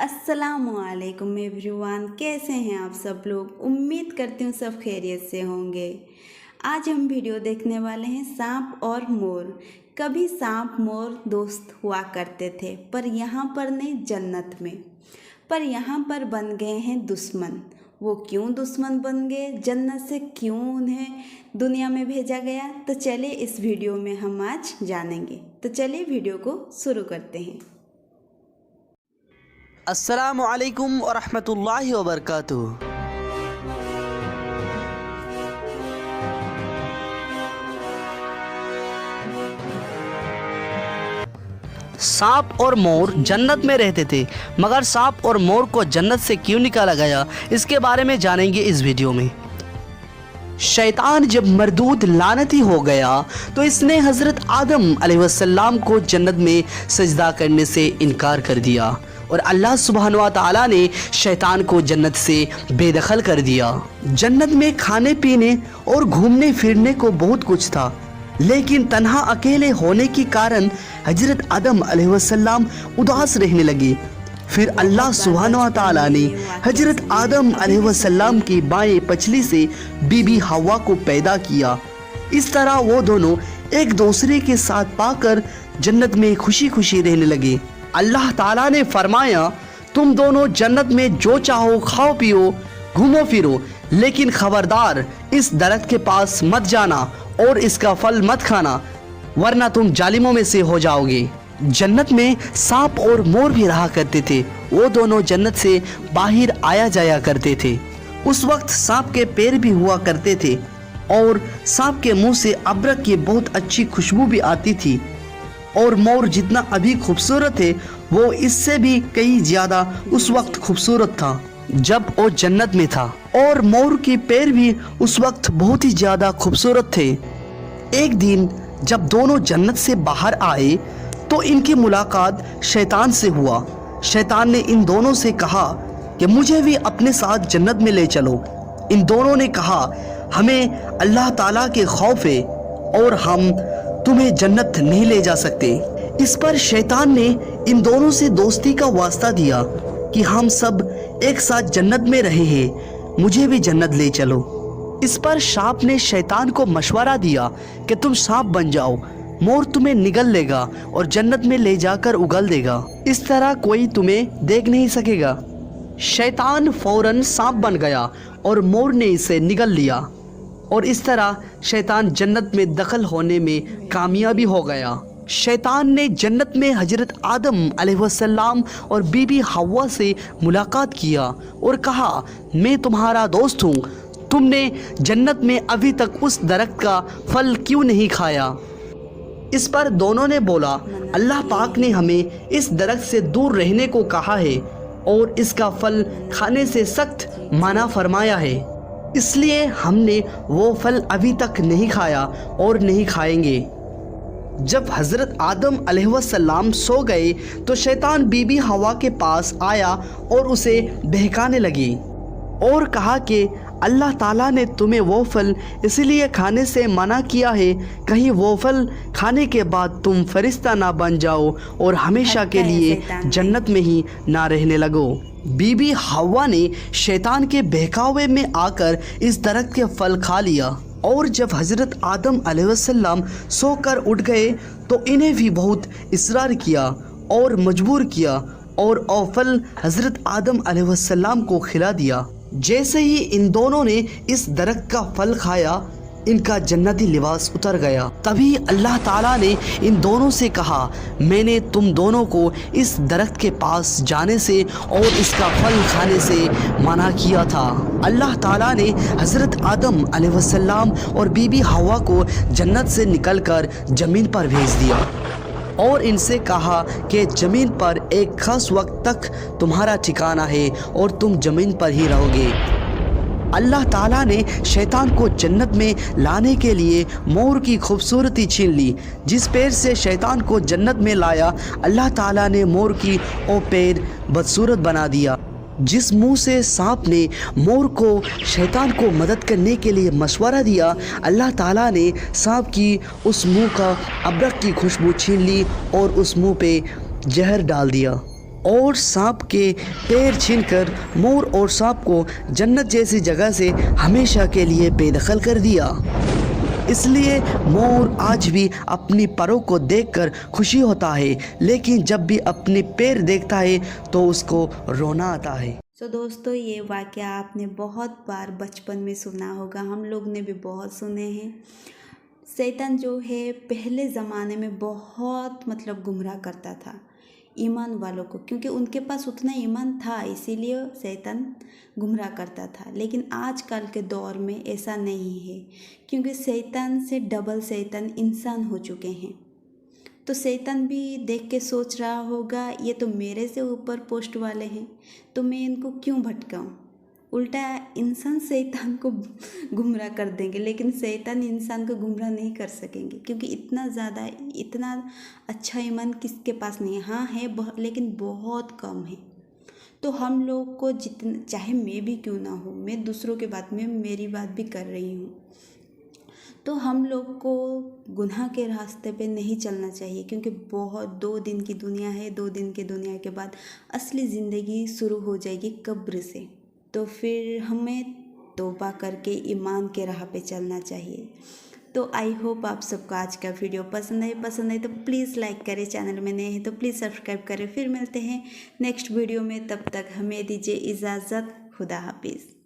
अस्सलामुअलैकुम एवरीवन, कैसे हैं आप सब लोग। उम्मीद करती हूँ सब खैरियत से होंगे। आज हम वीडियो देखने वाले हैं सांप और मोर। कभी सांप मोर दोस्त हुआ करते थे, पर यहाँ पर नहीं, जन्नत में। पर यहाँ पर बन गए हैं दुश्मन। वो क्यों दुश्मन बन गए, जन्नत से क्यों उन्हें दुनिया में भेजा गया, तो चलिए इस वीडियो में हम आज जानेंगे। तो चलिए वीडियो को शुरू करते हैं। अस्सलामु अलैकुम व रहमतुल्लाहि व बरकातुहू। सांप और मोर जन्नत में रहते थे, मगर सांप और मोर को जन्नत से क्यों निकाला गया, इसके बारे में जानेंगे इस वीडियो में। शैतान जब मरदूद लानती हो गया तो इसने हज़रत आदम अलैहिस्सलाम को जन्नत में सजदा करने से इनकार कर दिया और अल्लाह सुब्हान व तआला ने शैतान को जन्नत से बेदखल कर दिया। जन्नत में खाने पीने और घूमने फिरने को बहुत कुछ था, लेकिन तन्हा अकेले होने के कारण हजरत आदम अलैहिस्सलाम उदास रहने लगे। फिर अल्लाह सुब्हान व तआला ने हजरत आदम अलैहिस्सलाम की बाएं पछली से बीबी हवा को पैदा किया। इस तरह वो दोनों एक दूसरे के साथ पाकर जन्नत में खुशी खुशी रहने लगे। अल्लाह ताला ने फरमाया, तुम दोनों जन्नत में जो चाहो खाओ पियो, घूमो फिरो, लेकिन खबरदार इस दरख्त के पास मत जाना और इसका फल मत खाना, वरना तुम जालिमों में से हो जाओगे। जन्नत में सांप और मोर भी रहा करते थे। वो दोनों जन्नत से बाहर आया जाया करते थे। उस वक्त सांप के पैर भी हुआ करते थे और सांप के मुंह से अबरक की बहुत अच्छी खुशबू भी आती थी। और मोर जितना अभी खूबसूरत है, वो इससे भी कई ज्यादा उस वक्त खूबसूरत था जब वो जन्नत में था। और मोर के पैर भी उस वक्त बहुत ही ज्यादा खूबसूरत थे। एक दिन जब दोनों जन्नत से बाहर आए तो इनकी मुलाकात शैतान से हुआ। शैतान ने इन दोनों से कहा कि मुझे भी अपने साथ जन्नत में ले चलो। इन दोनों ने कहा, हमें अल्लाह ताला के खौफ है और हम तुम्हें जन्नत नहीं ले जा सकते। इस पर शैतान ने इन दोनों से दोस्ती का वास्ता दिया कि हम सब एक साथ जन्नत में रहे हैं, मुझे भी जन्नत ले चलो। इस पर सांप ने शैतान को मशवरा दिया कि तुम सांप बन जाओ, मोर तुम्हें निगल लेगा और जन्नत में ले जाकर उगल देगा। इस तरह कोई तुम्हें देख नहीं सकेगा। शैतान फौरन सांप बन गया और मोर ने इसे निगल लिया और इस तरह शैतान जन्नत में दखल होने में कामयाबी हो गया। शैतान ने जन्नत में हजरत आदम अलैहिस्सलाम और बीबी हवा से मुलाकात किया और कहा, मैं तुम्हारा दोस्त हूँ, तुमने जन्नत में अभी तक उस दरख्त का फल क्यों नहीं खाया। इस पर दोनों ने बोला, अल्लाह पाक ने हमें इस दरख्त से दूर रहने को कहा है और इसका फल खाने से सख्त मना फरमाया है, इसलिए हमने वो फल अभी तक नहीं खाया और नहीं खाएंगे। जब हज़रत आदम अलैहिस्सलाम सो गए तो शैतान बीबी हवा के पास आया और उसे बहकाने लगी और कहा कि अल्लाह ताला ने तुम्हें वो फल इसलिए खाने से मना किया है, कहीं वो फल खाने के बाद तुम फरिश्ता ना बन जाओ और हमेशा के लिए जन्नत में ही ना रहने लगो। बीबी हवा ने शैतान के बहकावे में आकर इस दरख्त के फल खा लिया और जब हज़रत आदम अलैहिस्सलाम सोकर उठ गए तो इन्हें भी बहुत इसरार किया और मजबूर किया और वो फल हज़रत आदम अलैहिस्सलाम को खिला दिया। जैसे ही इन दोनों ने इस दरख्त का फल खाया, इनका जन्नती लिबास उतर गया। तभी अल्लाह ताला ने इन दोनों से कहा, मैंने तुम दोनों को इस दरख्त के पास जाने से और इसका फल खाने से मना किया था। अल्लाह ताला ने हज़रत आदम अलैहिस्सलाम और बीबी हवा को जन्नत से निकलकर ज़मीन पर भेज दिया और इनसे कहा कि ज़मीन पर एक खास वक्त तक तुम्हारा ठिकाना है और तुम ज़मीन पर ही रहोगे। अल्लाह ताला ने शैतान को जन्नत में लाने के लिए मोर की खूबसूरती छीन ली। जिस पैर से शैतान को जन्नत में लाया, अल्लाह ताला ने मोर की वो पैर बदसूरत बना दिया। जिस मुंह से सांप ने मोर को शैतान को मदद करने के लिए मशवरा दिया, अल्लाह ताला ने सांप की उस मुंह का अबरक की खुशबू छीन ली और उस मुंह पे जहर डाल दिया। और सांप के पैर छीनकर मोर और सांप को जन्नत जैसी जगह से हमेशा के लिए बेदखल कर दिया। इसलिए मोर आज भी अपनी परों को देखकर खुशी होता है, लेकिन जब भी अपने पैर देखता है तो उसको रोना आता है। तो दोस्तों, ये वाक़या आपने बहुत बार बचपन में सुना होगा, हम लोग ने भी बहुत सुने हैं। शैतान जो है पहले ज़माने में बहुत गुमराह करता था ईमान वालों को, क्योंकि उनके पास उतना ईमान था, इसीलिए शैतान गुमराह करता था। लेकिन आजकल के दौर में ऐसा नहीं है, क्योंकि शैतान से डबल शैतान इंसान हो चुके हैं। तो शैतान भी देख के सोच रहा होगा, ये तो मेरे से ऊपर पोस्ट वाले हैं, तो मैं इनको क्यों भटकाऊं। उल्टा इंसान शैतान को गुमराह कर देंगे, लेकिन शैतान इंसान को गुमराह नहीं कर सकेंगे, क्योंकि इतना अच्छा ईमान किसके पास नहीं है। हाँ है, लेकिन बहुत कम है। तो हम लोग को जितना, चाहे मैं भी क्यों ना हो, मैं दूसरों के बात में मेरी बात भी कर रही हूँ, तो हम लोग को गुनाह के रास्ते पे नहीं चलना चाहिए, क्योंकि बहुत 2 दिन की दुनिया है। 2 दिन की दुनिया के बाद असली ज़िंदगी शुरू हो जाएगी कब्र से। तो फिर हमें तौबा करके ईमान के राह पे चलना चाहिए। तो आई होप आप सबको आज का वीडियो पसंद है तो प्लीज़ लाइक करें, चैनल में नए हैं तो प्लीज़ सब्सक्राइब करें। फिर मिलते हैं नेक्स्ट वीडियो में, तब तक हमें दीजिए इजाज़त। खुदा हाफिज़।